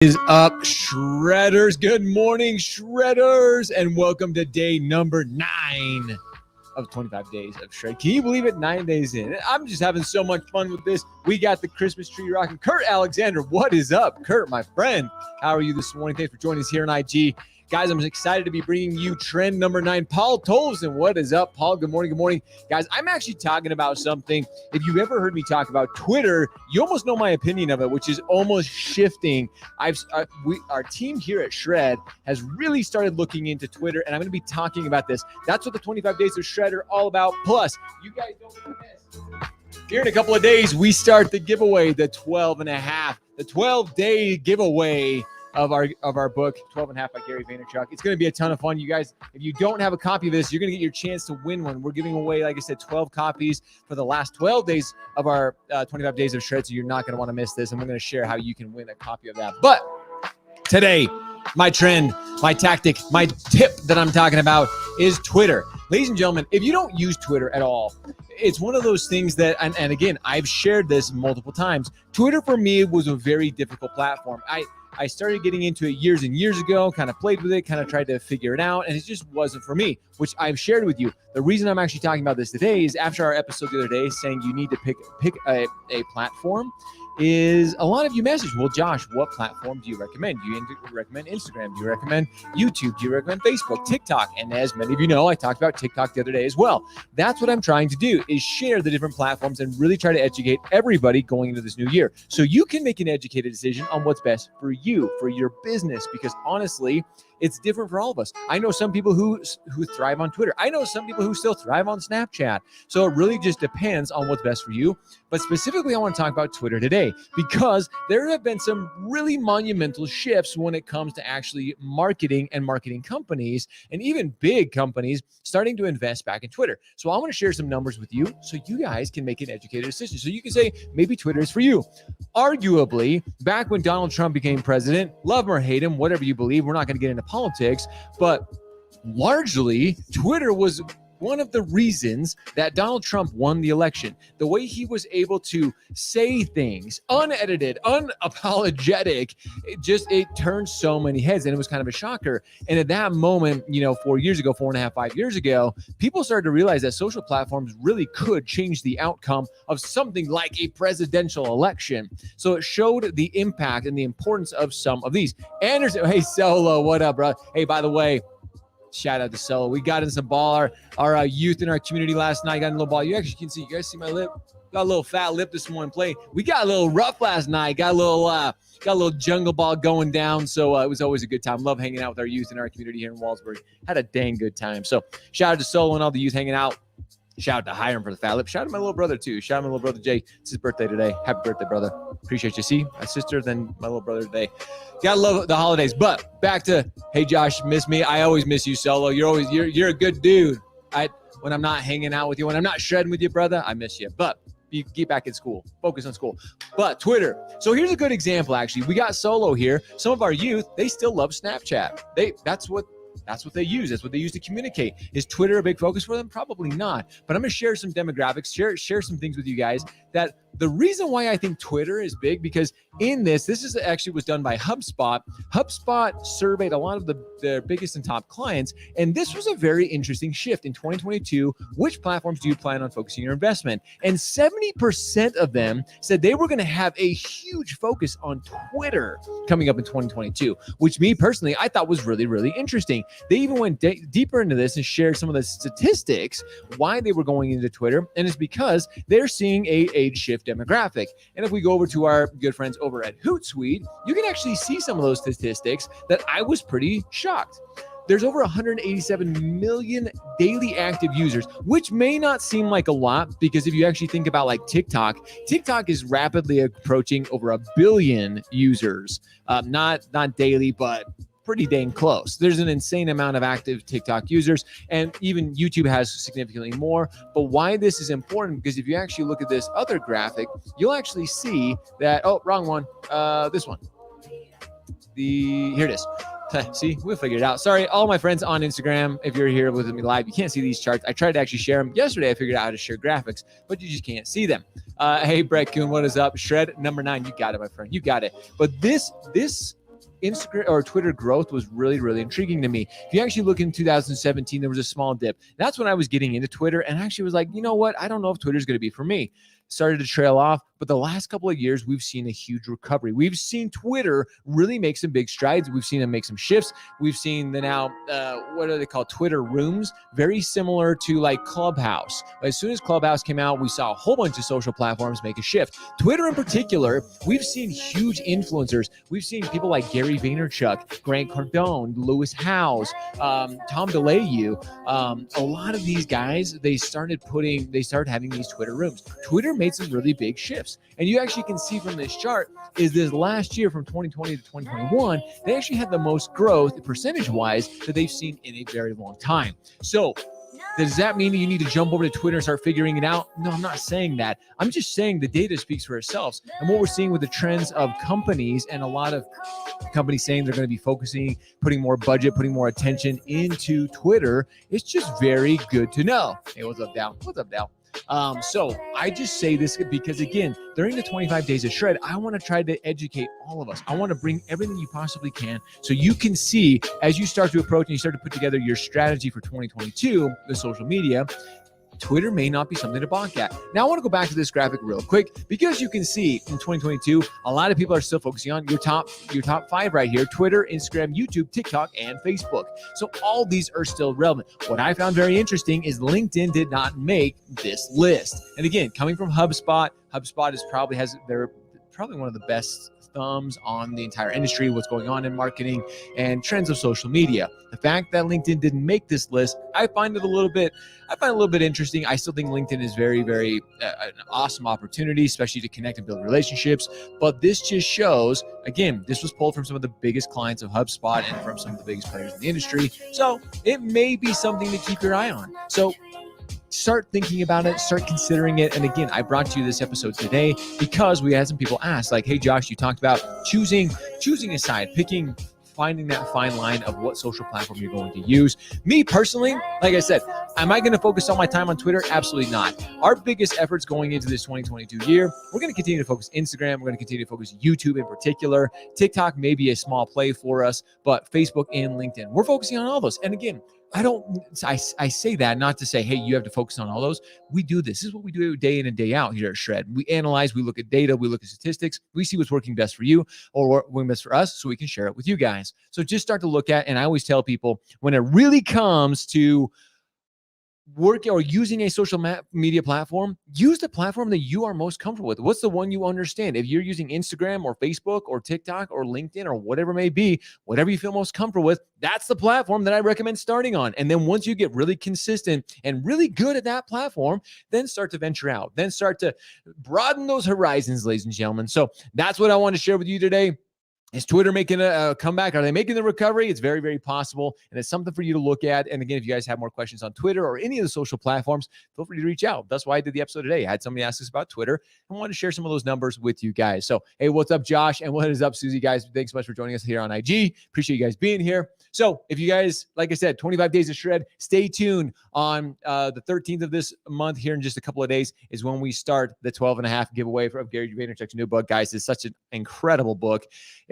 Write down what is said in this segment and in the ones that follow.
Is up, Shredders? Good morning, Shredders, and welcome to day number 9 of 25 days of Shred. Can you believe it? 9 days in. I'm just having so much fun with this. We got the Christmas tree rocking. Kurt Alexander, what is up? Kurt, my friend, how are you this morning? Thanks for joining us here on IG. Guys, I'm excited to be bringing you trend number 9. Paul Tolson, what is up? Paul, good morning, good morning. Guys, I'm actually talking about something. If you've ever heard me talk about Twitter, you almost know my opinion of it, which is almost shifting. Our team here at Shred has really started looking into Twitter, and I'm going to be talking about this. That's what the 25 Days of Shred are all about. Plus, you guys don't miss. Here in a couple of days, we start the giveaway, the 12-day giveaway of our book, 12 and a Half by Gary Vaynerchuk. It's going to be a ton of fun. You guys, if you don't have a copy of this, you're going to get your chance to win one. We're giving away, like I said, 12 copies for the last 12 days of our 25 Days of Shred, so you're not going to want to miss this, and we're going to share how you can win a copy of that. But today, my trend, my tactic, my tip that I'm talking about is Twitter. Ladies and gentlemen, if you don't use Twitter at all, it's one of those things that, and again, I've shared this multiple times. Twitter for me was a very difficult platform. I started getting into it years and years ago, kind of played with it, kind of tried to figure it out, and it just wasn't for me, which I've shared with you. The reason I'm actually talking about this today is after our episode the other day saying you need to pick a platform, is a lot of you message, well, Josh, what platform do you recommend? Do you recommend Instagram? Do you recommend YouTube? Do you recommend Facebook, TikTok? And as many of you know, I talked about TikTok the other day as well. That's what I'm trying to do, is share the different platforms and really try to educate everybody going into this new year, so you can make an educated decision on what's best for you, for your business, because honestly, it's different for all of us. I know some people who thrive on Twitter. I know some people who still thrive on Snapchat. So it really just depends on what's best for you. But specifically, I want to talk about Twitter today because there have been some really monumental shifts when it comes to actually marketing and marketing companies, and even big companies starting to invest back in Twitter. So I want to share some numbers with you so you guys can make an educated decision. So you can say, maybe Twitter is for you. Arguably, back when Donald Trump became president, love him or hate him, whatever you believe, we're not going to get into politics, but largely Twitter was one of the reasons that Donald Trump won the election. The way he was able to say things unedited, unapologetic, it turned so many heads, and it was kind of a shocker. And at that moment, 4 years ago, 4.5, 5 years ago, people started to realize that social platforms really could change the outcome of something like a presidential election. So it showed the impact and the importance of some of these. Anderson, hey, Solo, what up, bro? Hey, by the way, shout out to Solo. We got in some ball. Our youth in our community last night got in a little ball. You actually can see. You guys see my lip? Got a little fat lip this morning playing. We got a little rough last night. Got a little jungle ball going down. So it was always a good time. Love hanging out with our youth in our community here in Waldsburg. Had a dang good time. So shout out to Solo and all the youth hanging out. Shout out to Hiram for the fat lip. Shout out to my little brother, too. Shout out to my little brother, Jay. It's his birthday today. Happy birthday, brother. Appreciate you. See, my sister, then my little brother today. Gotta love the holidays. But back to, hey, Josh, miss me? I always miss you, Solo. You're a good dude. When I'm not hanging out with you, when I'm not shredding with you, brother, I miss you. But you get back in school. Focus on school. But Twitter. So here's a good example, actually. We got Solo here. Some of our youth, they still love Snapchat. That's what they use. That's what they use to communicate. Is Twitter a big focus for them? Probably not. But I'm going to share some demographics, share some things with you guys that the reason why I think Twitter is big, because in this is actually was done by HubSpot. HubSpot surveyed a lot of their biggest and top clients, and this was a very interesting shift in 2022. Which platforms do you plan on focusing your investment? And 70% of them said they were going to have a huge focus on Twitter coming up in 2022, which me personally, I thought was really, really interesting. They even went deeper into this and shared some of the statistics why they were going into Twitter, and it's because they're seeing a age shift demographic. And if we go over to our good friends over at Hootsuite, you can actually see some of those statistics that I was pretty shocked. There's over 187 million daily active users, which may not seem like a lot, because if you actually think about like TikTok is rapidly approaching over 1 billion users. Not daily, but pretty dang close. There's an insane amount of active TikTok users, and even YouTube has significantly more. But why this is important, because if you actually look at this other graphic, you'll actually see that, oh, wrong one, this one. Here it is. See, we'll figure it out. Sorry, all my friends on Instagram, if you're here with me live, you can't see these charts. I tried to actually share them. Yesterday, I figured out how to share graphics, but you just can't see them. Hey, Brett Kuhn, what is up? Shred number 9. You got it, my friend. You got it. But this Instagram or Twitter growth was really, really intriguing to me. If you actually look in 2017, there was a small dip. That's when I was getting into Twitter and actually was like, you know what? I don't know if Twitter's going to be for me. Started to trail off, but the last couple of years, we've seen a huge recovery. We've seen Twitter really make some big strides. We've seen them make some shifts. We've seen the now, what are they called? Twitter rooms, very similar to like Clubhouse. As soon as Clubhouse came out, we saw a whole bunch of social platforms make a shift. Twitter in particular, we've seen huge influencers. We've seen people like Gary Vaynerchuk, Grant Cardone, Lewis Howes, Tom DeLayu. A lot of these guys, they started having these Twitter rooms. Twitter made some really big shifts. And you actually can see from this chart is this last year from 2020 to 2021, they actually had the most growth percentage-wise that they've seen in a very long time. So does that mean that you need to jump over to Twitter and start figuring it out? No, I'm not saying that. I'm just saying the data speaks for itself. And what we're seeing with the trends of companies and a lot of companies saying they're going to be focusing, putting more budget, putting more attention into Twitter, it's just very good to know. Hey, what's up, Dal? What's up, Dal? So I just say this because, again, during the 25 days of Shred, I want to try to educate all of us. I want to bring everything you possibly can so you can see as you start to approach and you start to put together your strategy for 2022, the social media, Twitter may not be something to balk at. Now, I want to go back to this graphic real quick because you can see in 2022, a lot of people are still focusing on your top five right here: Twitter, Instagram, YouTube, TikTok, and Facebook. So all these are still relevant. What I found very interesting is LinkedIn did not make this list. And again, coming from HubSpot, HubSpot is probably one of the best thumbs on the entire industry, what's going on in marketing and trends of social media. The fact that LinkedIn didn't make this list, I find a little bit interesting. I still think LinkedIn is very, very an awesome opportunity, especially to connect and build relationships. But this just shows, again, this was pulled from some of the biggest clients of HubSpot and from some of the biggest players in the industry. So it may be something to keep your eye on. So start thinking about it, start considering it. And again, I brought you this episode today because we had some people ask, like, hey, Josh, you talked about choosing a side, finding that fine line of what social platform you're going to use. Me personally, like I said, am I going to focus all my time on Twitter? Absolutely not. Our biggest efforts going into this 2022 year, we're going to continue to focus Instagram. We're going to continue to focus YouTube in particular. TikTok may be a small play for us, but Facebook and LinkedIn, we're focusing on all those. And again, I say that not to say, hey, you have to focus on all those. We do this. This is what we do day in and day out here at Shred. We analyze, we look at data, we look at statistics, we see what's working best for you or working best for us so we can share it with you guys. So just start to look at, and I always tell people when it really comes to working or using a social media platform, use the platform that you are most comfortable with. What's the one you understand? If you're using Instagram or Facebook or TikTok or LinkedIn or whatever it may be, whatever you feel most comfortable with, that's the platform that I recommend starting on. And then once you get really consistent and really good at that platform, then start to venture out, then start to broaden those horizons, ladies and gentlemen. So that's what I want to share with you today. Is Twitter making a comeback? Are they making the recovery? It's very, very possible. And it's something for you to look at. And again, if you guys have more questions on Twitter or any of the social platforms, feel free to reach out. That's why I did the episode today. I had somebody ask us about Twitter and wanted to share some of those numbers with you guys. So, hey, what's up, Josh? And what is up, Susie, guys? Thanks so much for joining us here on IG. Appreciate you guys being here. So if you guys, like I said, 25 days of Shred, stay tuned on the 13th of this month here in just a couple of days is when we start the 12.5 giveaway of Gary Vaynerchuk's new book. Guys, it's such an incredible book.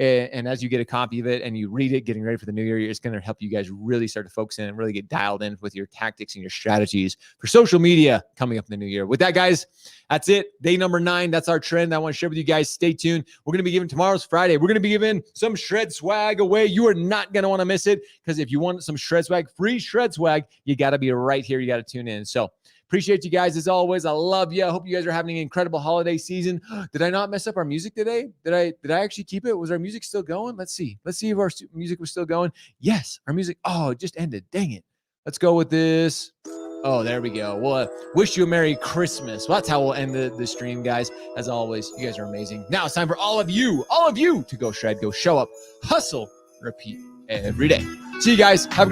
And as you get a copy of it and you read it, getting ready for the new year, it's going to help you guys really start to focus in and really get dialed in with your tactics and your strategies for social media coming up in the new year. With that, guys, that's it. Day number 9. That's our trend. I want to share with you guys. Stay tuned. We're going to be giving tomorrow's Friday. We're going to be giving some Shred swag away. You are not going to want to miss it because if you want some Shred swag, free Shred swag, you got to be right here. You got to tune in. So appreciate you guys as always. I love you. I hope you guys are having an incredible holiday season. Did I not mess up our music today? Did I actually keep it? Was our music still going? Let's see. Let's see if our music was still going. Yes, our music. Oh, it just ended. Dang it. Let's go with this. Oh, there we go. Well, wish you a Merry Christmas. Well, that's how we'll end the stream, guys. As always, you guys are amazing. Now it's time for all of you to go Shred, go show up, hustle, repeat every day. See you guys. Have a great